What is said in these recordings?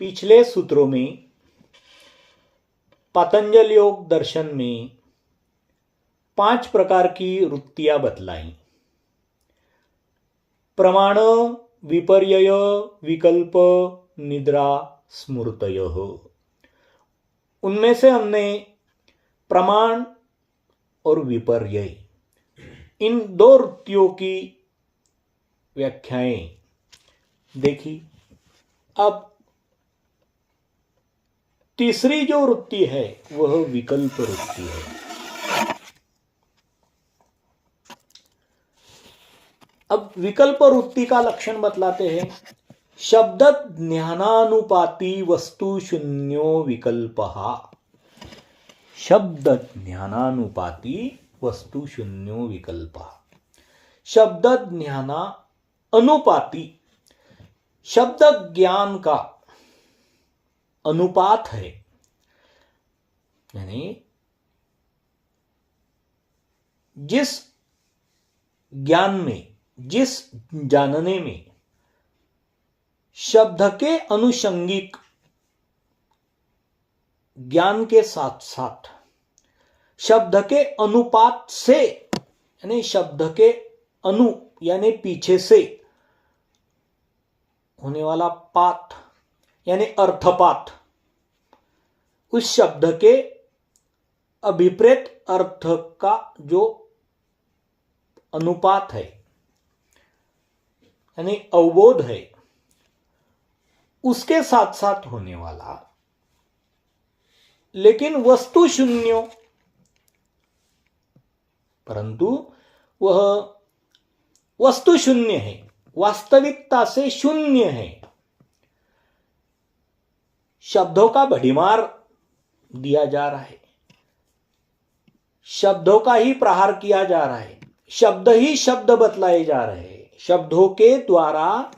पिछले सूत्रों में पतंजल योग दर्शन में 5 प्रकार की वृत्तियां बतलाई। प्रमाण, विपर्यय, विकल्प, निद्रा, स्मृतय। उनमें से हमने प्रमाण और विपर्यय, इन 2 वृत्तियों की व्याख्याएं देखी। अब तीसरी जो वृत्ति है वह विकल्प वृत्ति है। अब विकल्प वृत्ति का लक्षण बतलाते हैं। शब्द ज्ञानानुपाती वस्तु शून्यो विकल्पः। शब्द ज्ञानानुपाती वस्तु शून्यो विकल्पः। शब्द ज्ञान अनुपाती, शब्द ज्ञान का अनुपात है, यानी जिस ज्ञान में, जिस जानने में शब्द के अनुषंगिक ज्ञान के साथ साथ शब्द के अनुपात से, यानी शब्द के अनु यानी पीछे से होने वाला पात यानी अर्थपात, उस शब्द के अभिप्रेत अर्थ का जो अनुपात है यानी अवबोध है, उसके साथ साथ होने वाला लेकिन वस्तु शून्य, परंतु वह वस्तु शून्य है, वास्तविकता से शून्य है। शब्दों का भड़ीमार दिया जा रहा है, शब्दों का ही प्रहार किया जा रहा है, शब्द ही शब्द बतलाए जा रहे हैं, शब्दों के द्वारा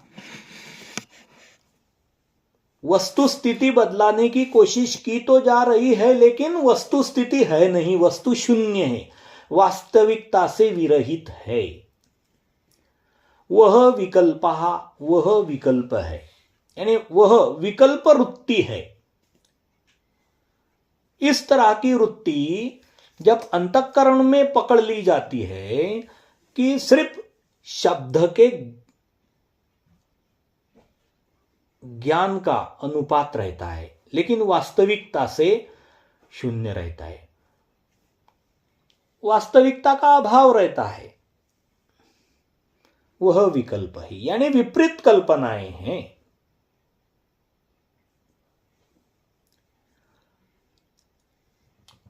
वस्तु स्थिति बदलाने की कोशिश की तो जा रही है, लेकिन वस्तु स्थिति है नहीं, वस्तु शून्य है, वास्तविकता से विरहित है। वह विकल्पः, वह विकल्प है, यानी वह विकल्प वृत्ति है। इस तरह की वृत्ति जब अंतःकरण में पकड़ ली जाती है कि सिर्फ शब्द के ज्ञान का अनुपात रहता है लेकिन वास्तविकता से शून्य रहता है, वास्तविकता का अभाव रहता है, वह विकल्प है, यानी विपरीत कल्पनाएं हैं।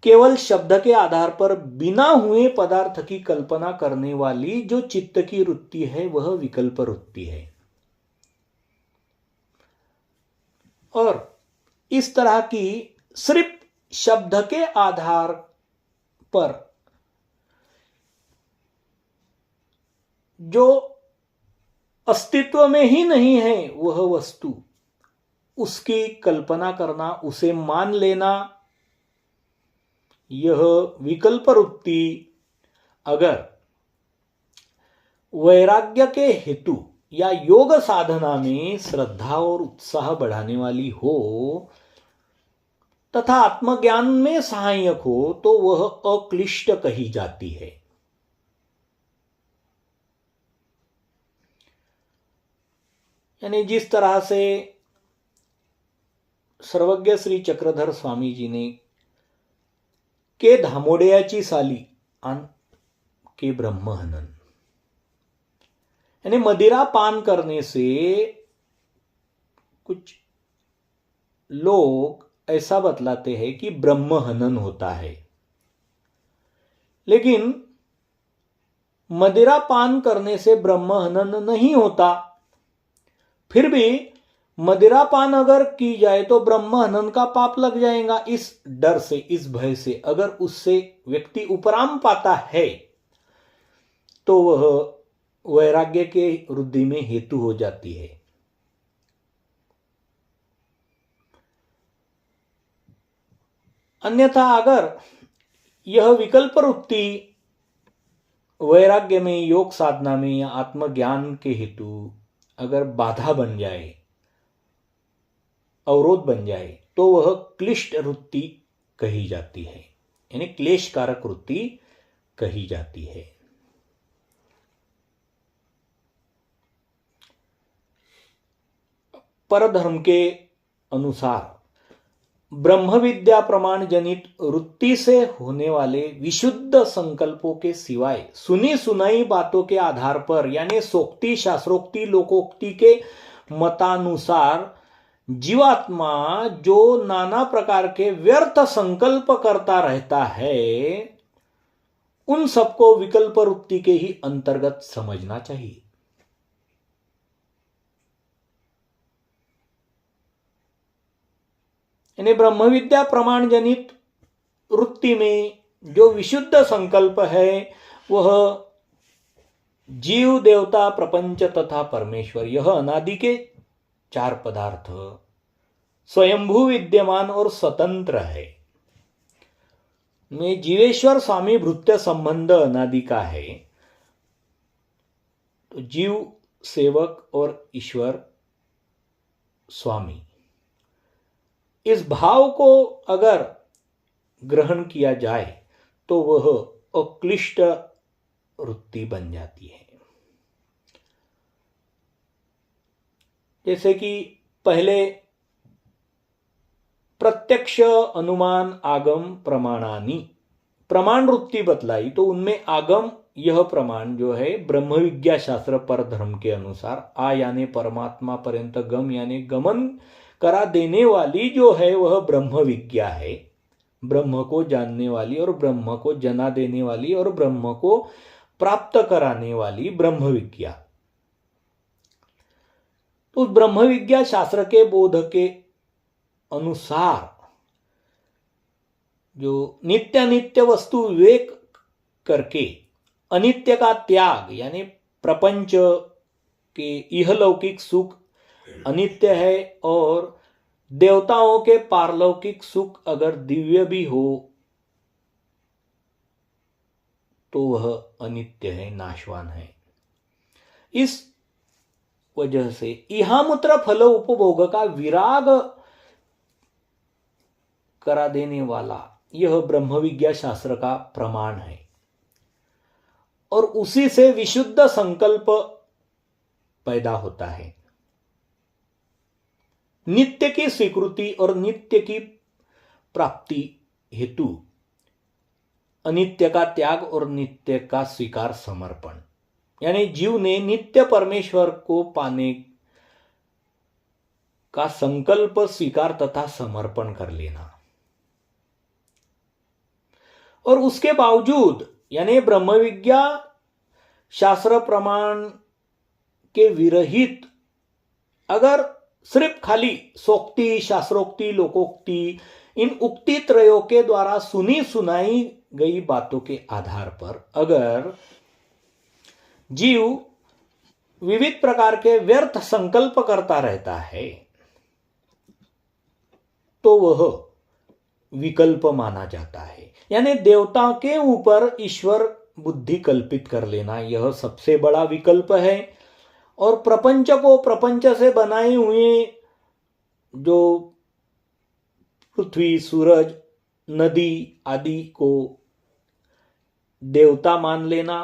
केवल शब्द के आधार पर बिना हुए पदार्थ की कल्पना करने वाली जो चित्त की वृत्ति है वह विकल्प वृत्ति है। और इस तरह की सिर्फ शब्द के आधार पर जो अस्तित्व में ही नहीं है वह वस्तु, उसकी कल्पना करना, उसे मान लेना, यह विकल्प वृत्ति अगर वैराग्य के हेतु या योग साधना में श्रद्धा और उत्साह बढ़ाने वाली हो तथा आत्मज्ञान में सहायक हो तो वह अक्लिष्ट कही जाती है। यानी जिस तरह से सर्वज्ञ श्री चक्रधर स्वामी जी ने के धामोड्याची साली आन के ब्रह्महनन, यानी मदिरा पान करने से कुछ लोग ऐसा बतलाते हैं कि ब्रह्महनन होता है, लेकिन मदिरा पान करने से ब्रह्महनन नहीं होता। फिर भी मदिरा पान अगर की जाए तो ब्रह्महनन का पाप लग जाएगा। इस डर से, इस भय से अगर उससे व्यक्ति उपराम पाता है तो वह वैराग्य के वृद्धि में हेतु हो जाती है। अन्यथा अगर यह विकल्प वृत्ति वैराग्य में, योग साधना में या आत्मज्ञान के हेतु अगर बाधा बन जाए, अवरोध बन जाए तो वह क्लिष्ट वृत्ति कही जाती है, यानी क्लेशकारक वृत्ति कही जाती है। परधर्म के अनुसार ब्रह्म विद्या प्रमाण जनित वृत्ति से होने वाले विशुद्ध संकल्पों के सिवाय सुनी सुनाई बातों के आधार पर, यानी सोक्ति शास्त्रोक्ति लोकोक्ति के मतानुसार जीवात्मा जो नाना प्रकार के व्यर्थ संकल्प करता रहता है, उन सबको विकल्प वृत्ति के ही अंतर्गत समझना चाहिए। यानी ब्रह्म विद्या प्रमाण जनित वृत्ति में जो विशुद्ध संकल्प है वह जीव, देवता, प्रपंच तथा परमेश्वर, यह अनादि के 4 पदार्थ स्वयंभू विद्यमान और स्वतंत्र है। में जीवेश्वर स्वामी भृत्य संबंध अनादि का है, तो जीव सेवक और ईश्वर स्वामी, इस भाव को अगर ग्रहण किया जाए तो वह अक्लिष्ट वृत्ति बन जाती है। जैसे कि पहले प्रत्यक्ष अनुमान आगम प्रमाणानी प्रमाण वृत्ति बतलाई, तो उनमें आगम यह प्रमाण जो है ब्रह्म विज्ञा शास्त्र पर धर्म के अनुसार आ यानी परमात्मा पर्यंत गम यानी गमन करा देने वाली जो है वह ब्रह्म विज्ञा है, ब्रह्म को जानने वाली और ब्रह्म को जना देने वाली और ब्रह्म को प्राप्त कराने वाली ब्रह्म विज्ञा। तो ब्रह्म विज्ञा शास्त्र के बोध के अनुसार जो नित्य नित्य वस्तु विवेक करके अनित्य का त्याग, यानी प्रपंच के इहलौकिक सुख अनित्य है और देवताओं के पारलौकिक सुख अगर दिव्य भी हो तो वह अनित्य है, नाशवान है। इस वजह से इहामुत्र फल उपभोग का विराग करा देने वाला यह ब्रह्म विज्ञा शास्त्र का प्रमाण है और उसी से विशुद्ध संकल्प पैदा होता है। नित्य की स्वीकृति और नित्य की प्राप्ति हेतु अनित्य का त्याग और नित्य का स्वीकार समर्पण, यानी जीव ने नित्य परमेश्वर को पाने का संकल्प स्वीकार तथा समर्पण कर लेना और उसके बावजूद यानी ब्रह्म विज्ञा शास्त्र प्रमाण के विरहित अगर सिर्फ खाली सोक्ति शास्त्रोक्ति लोकोक्ति इन उक्ति त्रयों के द्वारा सुनी सुनाई गई बातों के आधार पर अगर जीव विविध प्रकार के व्यर्थ संकल्प करता रहता है तो वह विकल्प माना जाता है, यानी देवता के ऊपर ईश्वर बुद्धि कल्पित कर लेना यह सबसे बड़ा विकल्प है और प्रपंच को प्रपंच से बनाए हुए जो पृथ्वी सूरज नदी आदि को देवता मान लेना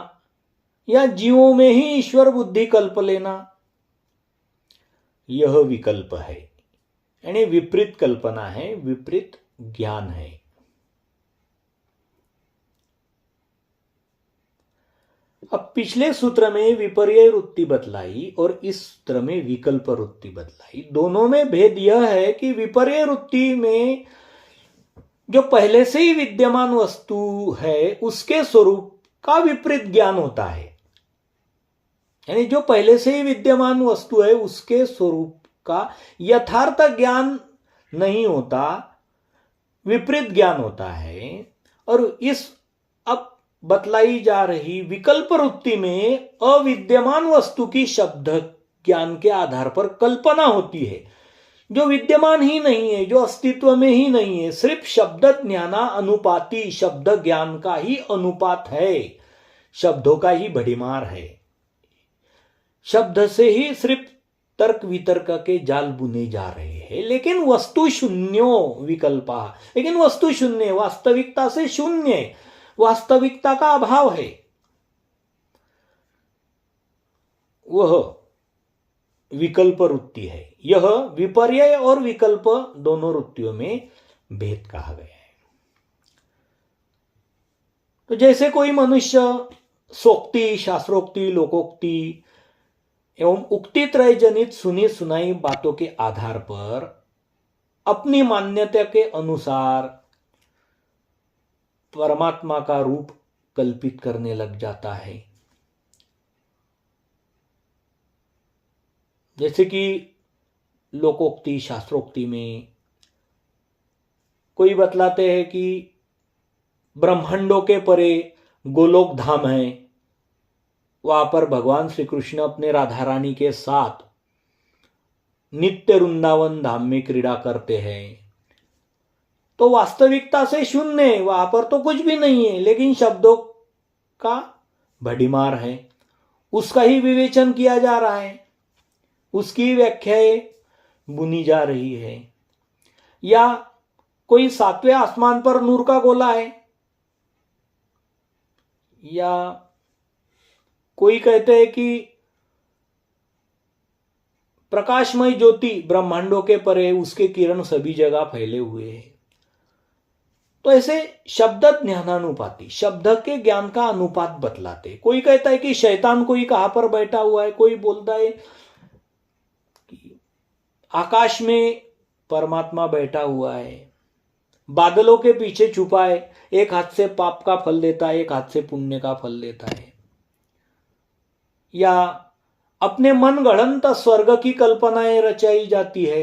या जीवों में ही ईश्वर बुद्धि कल्प लेना यह विकल्प है, यानी विपरीत कल्पना है, विपरीत ज्ञान है। अब पिछले सूत्र में विपर्य वृत्ति बतलाई और इस सूत्र में विकल्प वृत्ति बतलाई। दोनों में भेद यह है कि विपर्य वृत्ति में जो पहले से ही विद्यमान वस्तु है उसके स्वरूप का विपरीत ज्ञान होता है, यानी जो पहले से ही विद्यमान वस्तु है उसके स्वरूप का यथार्थ ज्ञान नहीं होता, विपरीत ज्ञान होता है। और इस अब बतलाई जा रही विकल्प वृत्ति में अविद्यमान वस्तु की शब्द ज्ञान के आधार पर कल्पना होती है जो विद्यमान ही नहीं है, जो अस्तित्व में ही नहीं है, सिर्फ शब्द ज्ञाना अनुपाति शब्द ज्ञान का ही अनुपात है, शब्दों का ही भड़ीमार है, शब्द से ही सिर्फ तर्क वितर्क के जाल बुने जा रहे हैं, लेकिन वस्तु शून्यो विकल्पा, लेकिन वस्तु शून्य, वास्तविकता से शून्य, वास्तविकता का अभाव है। वह विकल्प वृत्ति है। यह विपर्यय और विकल्प दोनों वृत्तियों में भेद कहा गया है। तो जैसे कोई मनुष्य सोक्ति, शास्त्रोक्ति, लोकोक्ति एवं उक्ति त्रय जनित सुनी सुनाई बातों के आधार पर अपनी मान्यता के अनुसार परमात्मा का रूप कल्पित करने लग जाता है। जैसे कि लोकोक्ति, शास्त्रोक्ति में कोई बतलाते हैं कि ब्रह्मांडों के परे गोलोक धाम है, वहां पर भगवान श्री कृष्ण अपने राधा रानी के साथ नित्य वृंदावन धाम में क्रीड़ा करते हैं। तो वास्तविकता से शून्य है, वहां पर तो कुछ भी नहीं है, लेकिन शब्दों का भड़ीमार है, उसका ही विवेचन किया जा रहा है, उसकी व्याख्याएं बुनी जा रही है। या कोई सातवें आसमान पर नूर का गोला है, या कोई कहते हैं कि प्रकाशमय ज्योति ब्रह्मांडों के परे, उसके किरण सभी जगह फैले हुए हैं। तो ऐसे शब्द ज्ञानानुपाती, शब्द के ज्ञान का अनुपात बतलाते। कोई कहता है कि शैतान कोई कहां पर बैठा हुआ है, कोई बोलता है कि आकाश में परमात्मा बैठा हुआ है, बादलों के पीछे छुपा है, एक हाथ से पाप का फल देता है, एक हाथ से पुण्य का फल देता है। या अपने मन गढ़ंत स्वर्ग की कल्पनाएं रचाई जाती है।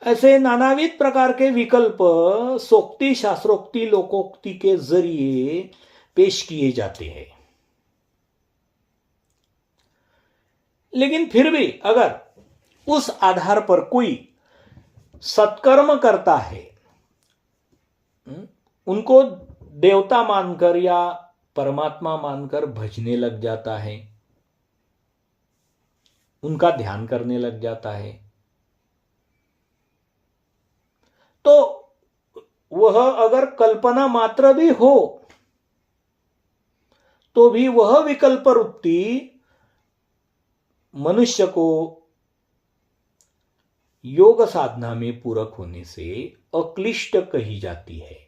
ऐसे नानाविध प्रकार के विकल्प सोक्ति, शास्त्रोक्ति, लोकोक्ति के जरिए पेश किए जाते हैं। लेकिन फिर भी अगर उस आधार पर कोई सत्कर्म करता है, उनको देवता मानकर या परमात्मा मानकर भजने लग जाता है, उनका ध्यान करने लग जाता है, तो वह अगर कल्पना मात्र भी हो तो भी वह विकल्प वृत्ति मनुष्य को योग साधना में पूरक होने से अक्लिष्ट कही जाती है।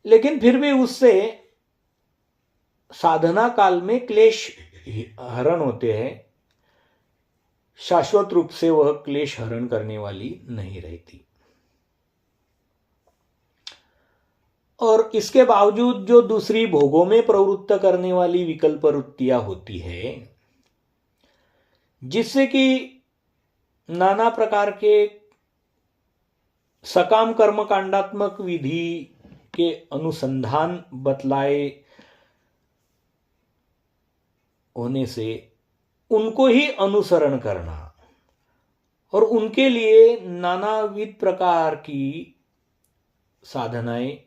लेकिन फिर भी उससे साधना काल में क्लेश हरण होते हैं, शाश्वत रूप से वह क्लेश हरण करने वाली नहीं रहती। और इसके बावजूद जो दूसरी भोगों में प्रवृत्त करने वाली विकल्प वृत्तियां होती है, जिससे कि नाना प्रकार के सकाम कर्मकांडात्मक विधि के अनुसंधान बतलाए होने से उनको ही अनुसरण करना और उनके लिए नानाविध प्रकार की साधनाएं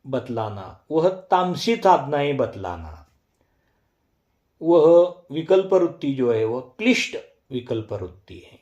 बतलाना, वह तामसी साधनाएं बतलाना, वह विकल्प वृत्ति जो है वह क्लिष्ट विकल्प वृत्ति है।